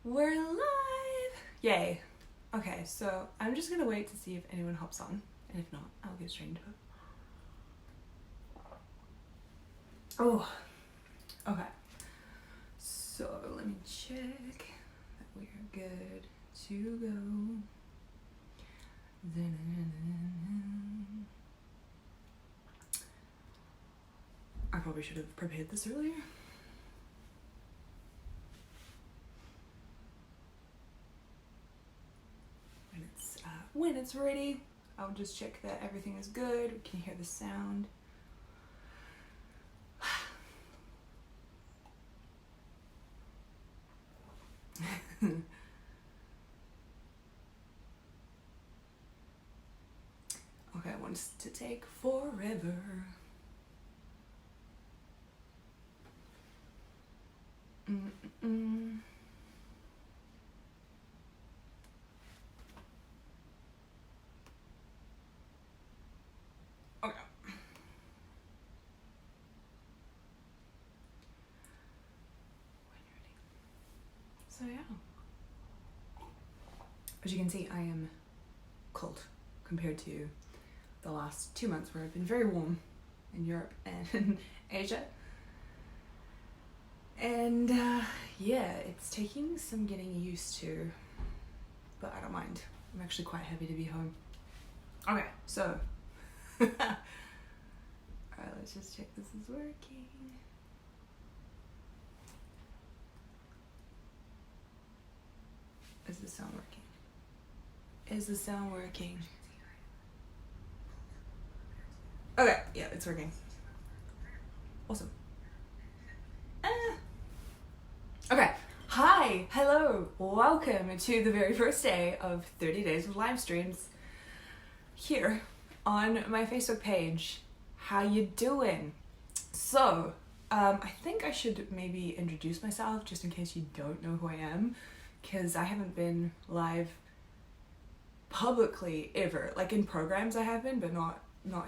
We're live! Yay. Okay, so I'm just gonna wait to see if anyone hops on, and if not, I'll get straight into it. Oh, okay. So let me check that we are good to go. I probably should have prepared this earlier. When it's ready, I'll just check that everything is good. We can hear the sound. Okay, I want this to take forever. Okay. So yeah. As you can see, I am cold compared to the last 2 months where I've been very warm in Europe and in Asia. And yeah, it's taking some getting used to, but I don't mind. I'm actually quite happy to be home. Okay, so, alright, let's just check this is working. Is the sound working? Is the sound working? Okay, yeah, it's working. Awesome. Okay, hi, hello, welcome to the very first day of 30 days of live streams here on my Facebook page. How you doing? So, I think I should maybe introduce myself just in case you don't know who I am, because I haven't been live publicly ever. Like in programs I have been, but not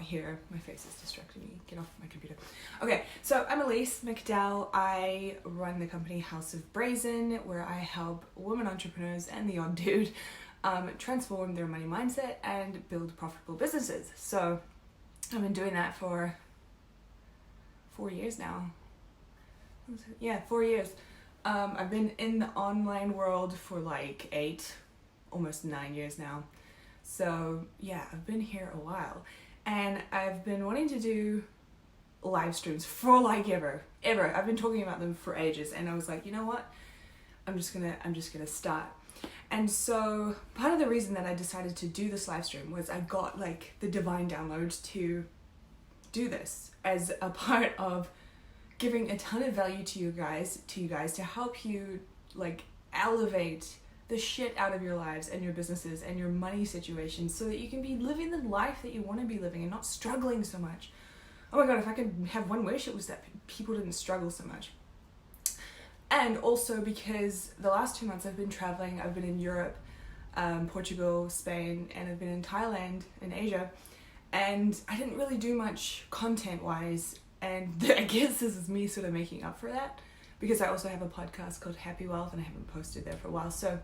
here. My face is distracting me. Get off my computer. Okay, so I'm Elise McDowell. I run the company House of Brazen, where I help women entrepreneurs and the odd dude transform their money mindset and build profitable businesses. So I've been doing that for 4 years now. Yeah, 4 years. I've been in the online world for like 8, almost 9 years now. So yeah, I've been here a while. And I've been wanting to do live streams for like ever. I've been talking about them for ages, and I was like, you know what? I'm just gonna start. And so part of the reason that I decided to do this live stream was I got like the divine download to do this as a part of giving a ton of value to you guys to help you like elevate the shit out of your lives and your businesses and your money situations so that you can be living the life that you want to be living and not struggling so much. Oh my god, if I could have one wish, it was that people didn't struggle so much. And also because the last 2 months I've been traveling. I've been in Europe, Portugal, Spain, and I've been in Thailand in Asia, and I didn't really do much content wise, and I guess this is me sort of making up for that, because I also have a podcast called Happy Wealth and I haven't posted there for a while. So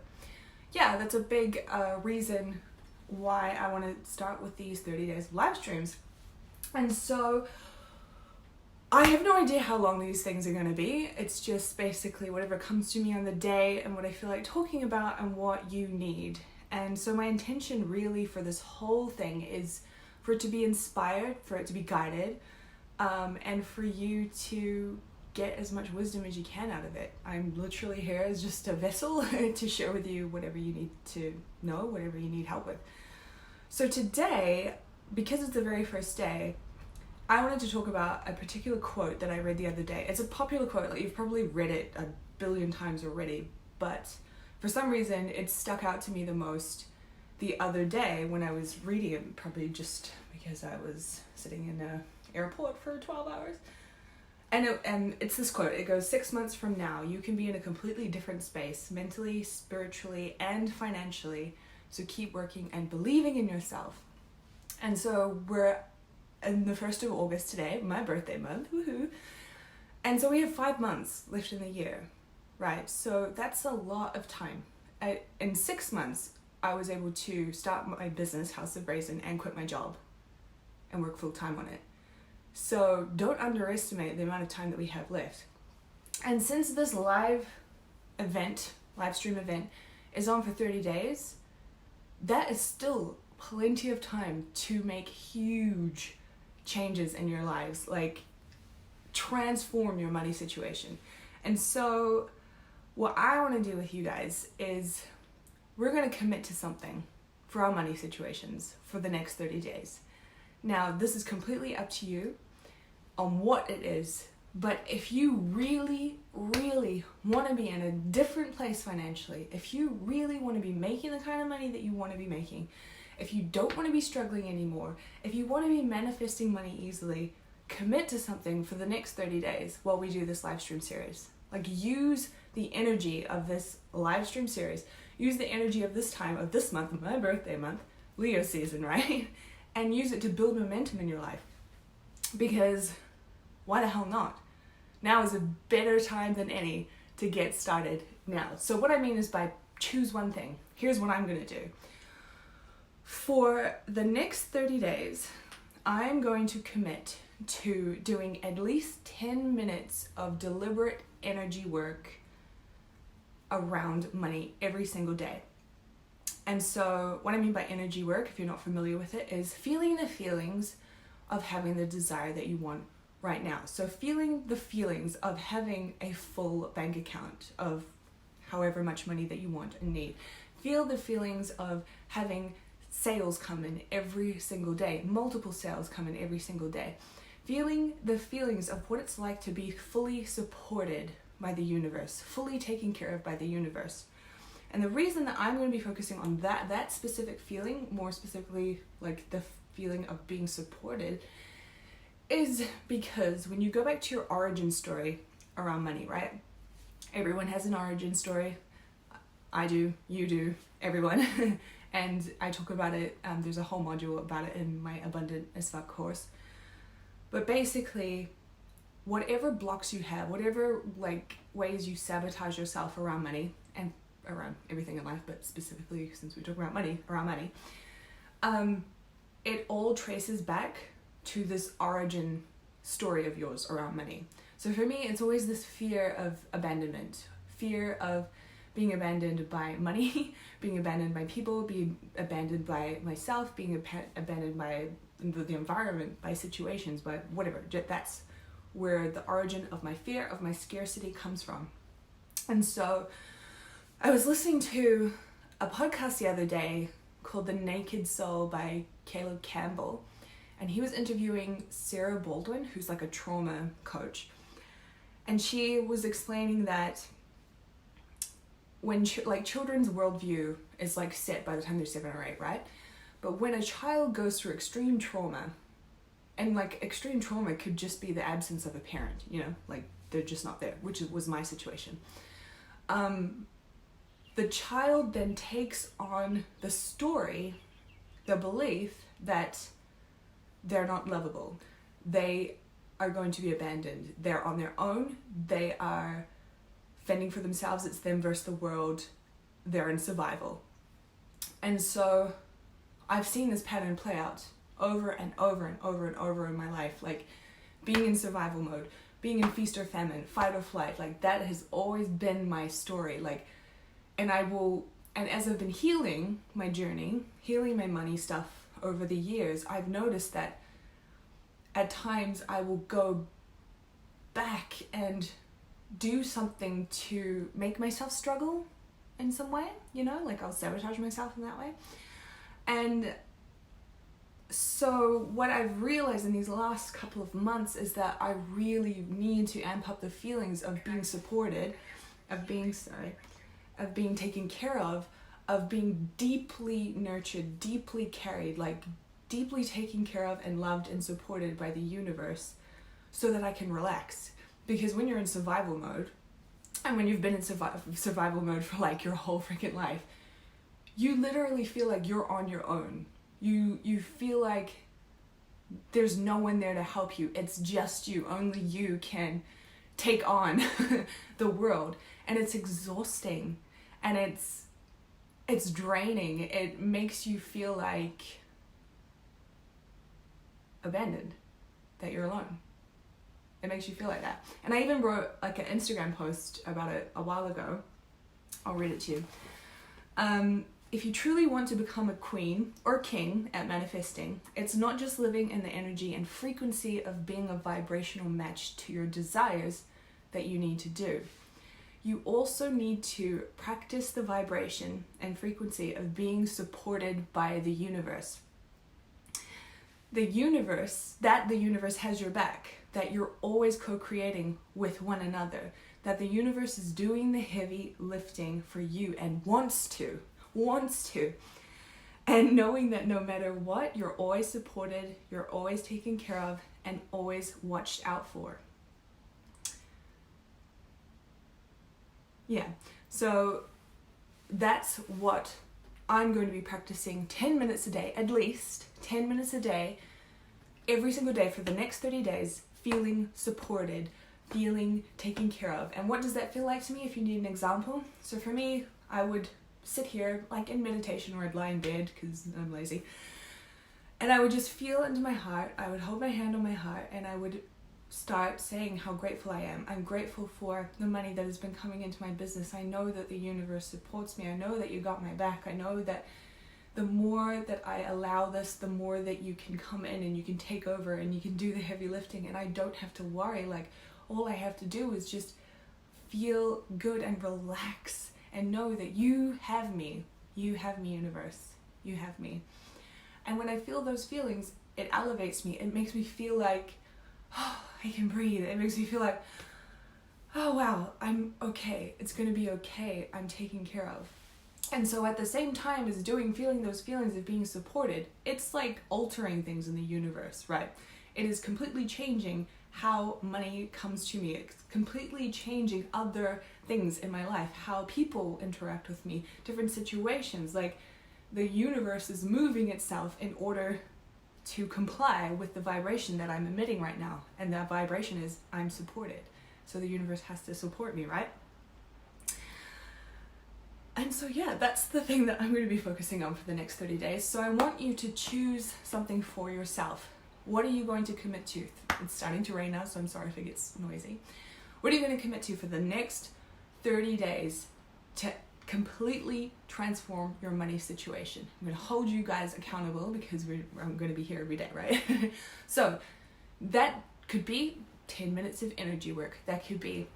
yeah, that's a big reason why I want to start with these 30 days of live streams. And so I have no idea how long these things are going to be. It's just basically whatever comes to me on the day and what I feel like talking about and what you need. And so my intention really for this whole thing is for it to be inspired, for it to be guided, and for you to get as much wisdom as you can out of it. I'm literally here as just a vessel to share with you whatever you need to know, whatever you need help with. So today, because it's the very first day, I wanted to talk about a particular quote that I read the other day. It's a popular quote, like you've probably read it a billion times already, but for some reason it stuck out to me the most the other day when I was reading it, probably just because I was sitting in an airport for 12 hours. And it's this quote. It goes, 6 months from now, you can be in a completely different space, mentally, spiritually, and financially. So keep working and believing in yourself. And so we're in the 1st of August today, my birthday month, woohoo. And so we have 5 months left in the year. right? So that's a lot of time. In 6 months, I was able to start my business, House of Brazen, and quit my job and work full time on it. So don't underestimate the amount of time that we have left. And since this live stream event is on for 30 days, that is still plenty of time to make huge changes in your lives, like transform your money situation. And so what I want to do with you guys is we're going to commit to something for our money situations for the next 30 days. Now, this is completely up to you on what it is, but if you really, really want to be in a different place financially, if you really want to be making the kind of money that you want to be making, if you don't want to be struggling anymore, if you want to be manifesting money easily, commit to something for the next 30 days while we do this live stream series. Like, use the energy of this live stream series, use the energy of this time, of this month, my birthday month, Leo season, right? And use it to build momentum in your life. Because why the hell not? Now is a better time than any to get started now. So what I mean is, by choose one thing. Here's what I'm going to do. For the next 30 days, I'm going to commit to doing at least 10 minutes of deliberate energy work around money every single day. And so what I mean by energy work, if you're not familiar with it, is feeling the feelings of having the desire that you want right now. So feeling the feelings of having a full bank account of however much money that you want and need. Feel the feelings of having sales come in every single day, multiple sales come in every single day. Feeling the feelings of what it's like to be fully supported by the universe, fully taken care of by the universe. And the reason that I'm going to be focusing on that specific feeling, more specifically like the feeling of being supported, is because when you go back to your origin story around money, right? Everyone has an origin story. I do, you do, everyone. And I talk about it, there's a whole module about it in my Abundant as Fuck course. But basically, whatever blocks you have, whatever like ways you sabotage yourself around money and around everything in life, but specifically since we talk about money, around money, it all traces back to this origin story of yours around money. So for me, it's always this fear of abandonment, fear of being abandoned by money, being abandoned by people, being abandoned by myself, being abandoned by the environment, by situations, by whatever. That's where the origin of my fear, of my scarcity comes from. And so I was listening to a podcast the other day called The Naked Soul by Caleb Campbell, and he was interviewing Sarah Baldwin, who's like a trauma coach. And she was explaining that when children's worldview is like set by the time they're 7 or 8, right? But when a child goes through extreme trauma, and like extreme trauma could just be the absence of a parent, you know, like they're just not there, which was my situation. The child then takes on the story, the belief that they're not lovable. They are going to be abandoned. They're on their own. They are fending for themselves. It's them versus the world. They're in survival. And so I've seen this pattern play out over and over and over and over in my life, like being in survival mode, being in feast or famine, fight or flight. Like that has always been my story. Like, and as I've been healing my journey, healing my money stuff over the years, I've noticed that at times I will go back and do something to make myself struggle in some way, you know, like I'll sabotage myself in that way. And so what I've realized in these last couple of months is that I really need to amp up the feelings of being supported, of being taken care of being deeply nurtured, deeply carried, like deeply taken care of and loved and supported by the universe, so that I can relax. Because when you're in survival mode, and when you've been in survival mode for like your whole freaking life, you literally feel like you're on your own. You feel like there's no one there to help you. It's just you. Only you can take on the world, and it's exhausting, and it's draining. It makes you feel like abandoned, that you're alone. It makes you feel like that. And I even wrote like an Instagram post about it a while ago. I'll read it to you. If you truly want to become a queen or king at manifesting, it's not just living in the energy and frequency of being a vibrational match to your desires that you need to do. You also need to practice the vibration and frequency of being supported by the universe. The universe has your back, that you're always co-creating with one another, that the universe is doing the heavy lifting for you and wants to. And knowing that no matter what, you're always supported, you're always taken care of, and always watched out for. Yeah, so that's what I'm going to be practicing 10 minutes a day, at least 10 minutes a day, every single day for the next 30 days, feeling supported, feeling taken care of. And what does that feel like to me, if you need an example? So for me, I would sit here like in meditation, or I'd lie in bed because I'm lazy, and I would just feel into my heart. I would hold my hand on my heart, and I would start saying how grateful I am. I'm grateful for the money that has been coming into my business. I know that the universe supports me. I know that you got my back. I know that the more that I allow this, the more that you can come in and you can take over and you can do the heavy lifting, and I don't have to worry. Like, all I have to do is just feel good and relax and know that you have me. You have me, universe. You have me. And when I feel those feelings, it elevates me. It makes me feel like, oh, I can breathe. It makes me feel like, oh wow, I'm okay. It's gonna be okay. I'm taken care of. And so at the same time as feeling those feelings of being supported, it's like altering things in the universe, right? It is completely changing how money comes to me. It's completely changing other things in my life, how people interact with me, different situations. Like, the universe is moving itself in order to comply with the vibration that I'm emitting right now. And that vibration is, I'm supported. So the universe has to support me, right? And so yeah, that's the thing that I'm going to be focusing on for the next 30 days. So I want you to choose something for yourself. What are you going to commit to? It's starting to rain now, so I'm sorry if it gets noisy. What are you going to commit to for the next 30 days to completely transform your money situation? I'm going to hold you guys accountable because I'm going to be here every day, right? So that could be 10 minutes of energy work. That could be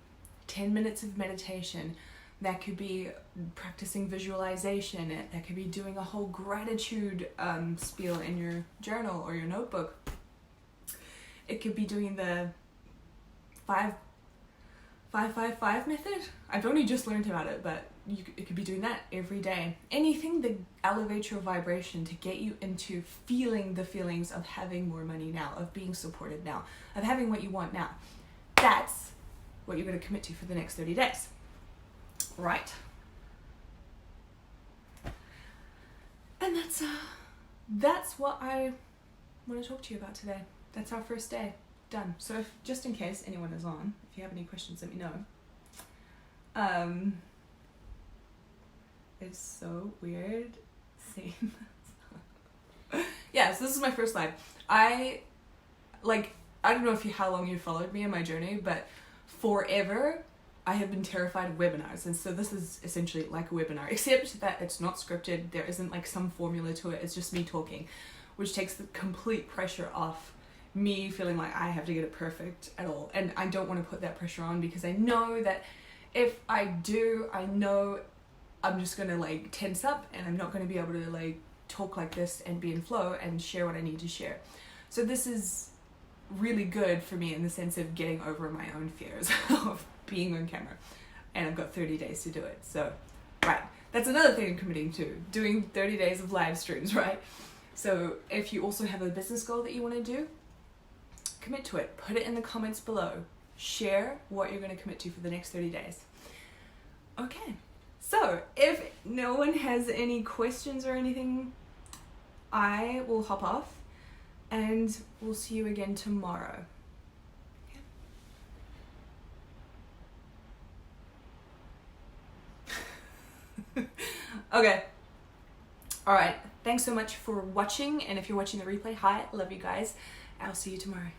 10 minutes of meditation. That could be practicing visualization. That could be doing a whole gratitude spiel in your journal or your notebook. It could be doing the 5-5-5 method. I've only just learned about it, but it could be doing that every day. Anything that elevates your vibration to get you into feeling the feelings of having more money now, of being supported now, of having what you want now. That's what you're going to commit to for the next 30 days. Right. And that's what I want to talk to you about today. That's our first day done. So if, just in case anyone is on, if you have any questions, let me know. It's so weird seeing this. Yeah, so this is my first live. I don't know how long you followed me in my journey, but forever I have been terrified of webinars, and so this is essentially like a webinar, except that it's not scripted. There isn't like some formula to it. It's just me talking, which takes the complete pressure off me feeling like I have to get it perfect at all. And I don't want to put that pressure on, because I know that if I do, I know I'm just gonna like tense up, and I'm not gonna be able to like talk like this and be in flow and share what I need to share. So this is really good for me in the sense of getting over my own fears of being on camera, and I've got 30 days to do it. So right, that's another thing I'm committing to, doing 30 days of live streams, right? So if you also have a business goal that you want to do, commit to it. Put it in the comments below. Share what you're going to commit to for the next 30 days. Okay, so if no one has any questions or anything, I will hop off, and we'll see you again tomorrow. Okay. All right. Thanks so much for watching. And if you're watching the replay, hi, love you guys. I'll see you tomorrow.